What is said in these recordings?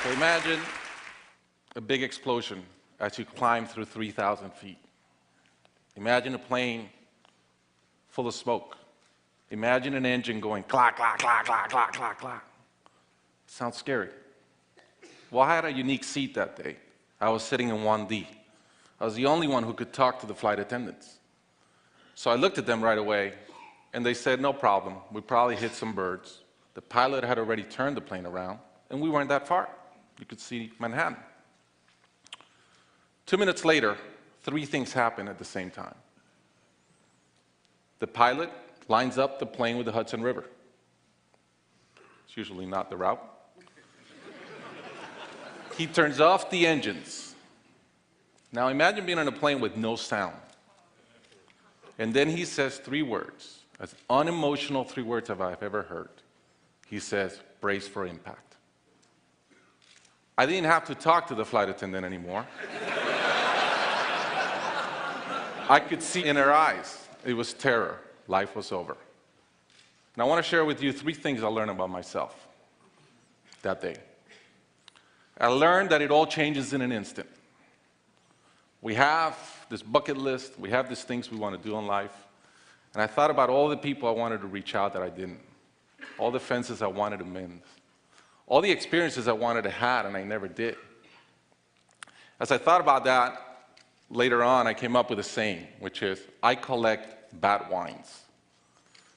So imagine a big explosion as you climb through 3,000 feet. Imagine a plane full of smoke. Imagine an engine going clack, clack, clack, clack, clack, clack, clack. Sounds scary. Well, I had a unique seat that day. I was sitting in 1D. I was the only one who could talk to the flight attendants. So I looked at them right away, and they said, no problem. We probably hit some birds. The pilot had already turned the plane around, and we weren't that far. You could see Manhattan. 2 minutes later, 3 things happened at the same time. The pilot lines up the plane with the Hudson River. It's usually not the route. He turns off the engines. Now imagine being on a plane with no sound. And then he says 3 words, as unemotional 3 words as I've ever heard. He says, brace for impact. I didn't have to talk to the flight attendant anymore. I could see in her eyes, it was terror. Life was over. And I want to share with you 3 things I learned about myself that day. I learned that it all changes in an instant. We have this bucket list, we have these things we want to do in life, and I thought about all the people I wanted to reach out that I didn't, all the fences I wanted to mend, all the experiences I wanted to have and I never did. As I thought about that, later on I came up with a saying, which is, I collect bad wines.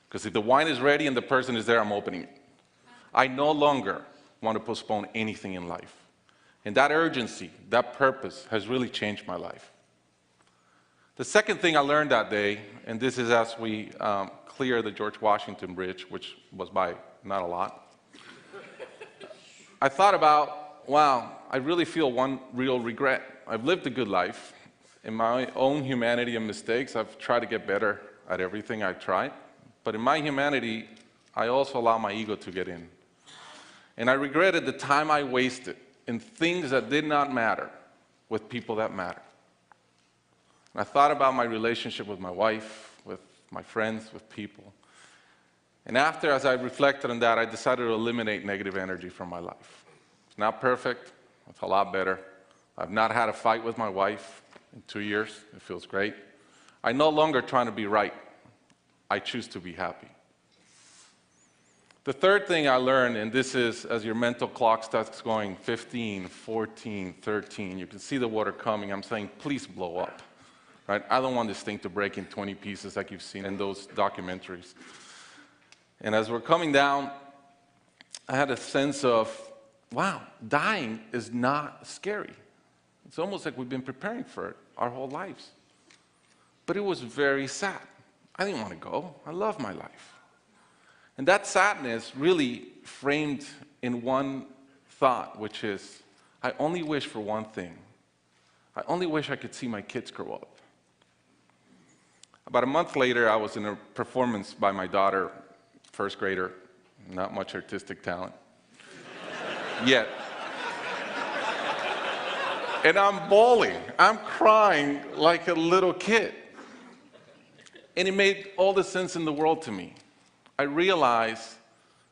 Because if the wine is ready and the person is there, I'm opening it. I no longer want to postpone anything in life. And that urgency, that purpose has really changed my life. The second thing I learned that day, and this is as we clear the George Washington Bridge, which was by not a lot, I thought about, wow, I really feel one real regret. I've lived a good life. In my own humanity and mistakes, I've tried to get better at everything I've tried. But in my humanity, I also allow my ego to get in. And I regretted the time I wasted in things that did not matter with people that matter. And I thought about my relationship with my wife, with my friends, with people. And after, as I reflected on that, I decided to eliminate negative energy from my life. It's not perfect. It's a lot better. I've not had a fight with my wife in 2 years. It feels great. I'm no longer trying to be right. I choose to be happy. The third thing I learned, and this is as your mental clock starts going 15, 14, 13, you can see the water coming. I'm saying, please blow up. Right? I don't want this thing to break in 20 pieces like you've seen in those documentaries. And as we're coming down, I had a sense of, wow, dying is not scary. It's almost like we've been preparing for it our whole lives. But it was very sad. I didn't want to go. I love my life. And that sadness really framed in one thought, which is, I only wish for one thing. I only wish I could see my kids grow up. About a month later, I was in a performance by my daughter, first grader, not much artistic talent, yet. And I'm bawling, I'm crying like a little kid. And it made all the sense in the world to me. I realized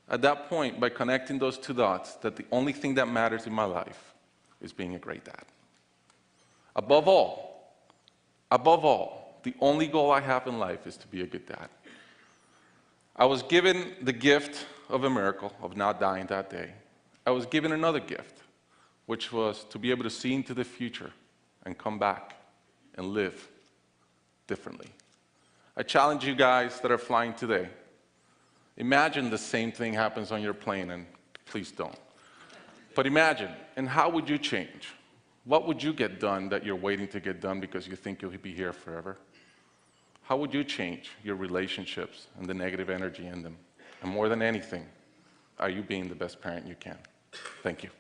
at that point, by connecting those 2 dots, that the only thing that matters in my life is being a great dad. Above all, the only goal I have in life is to be a good dad. I was given the gift of a miracle of not dying that day. I was given another gift, which was to be able to see into the future and come back and live differently. I challenge you guys that are flying today. Imagine the same thing happens on your plane, and please don't. But imagine, and how would you change? What would you get done that you're waiting to get done because you think you'll be here forever? How would you change your relationships and the negative energy in them? And more than anything, are you being the best parent you can? Thank you.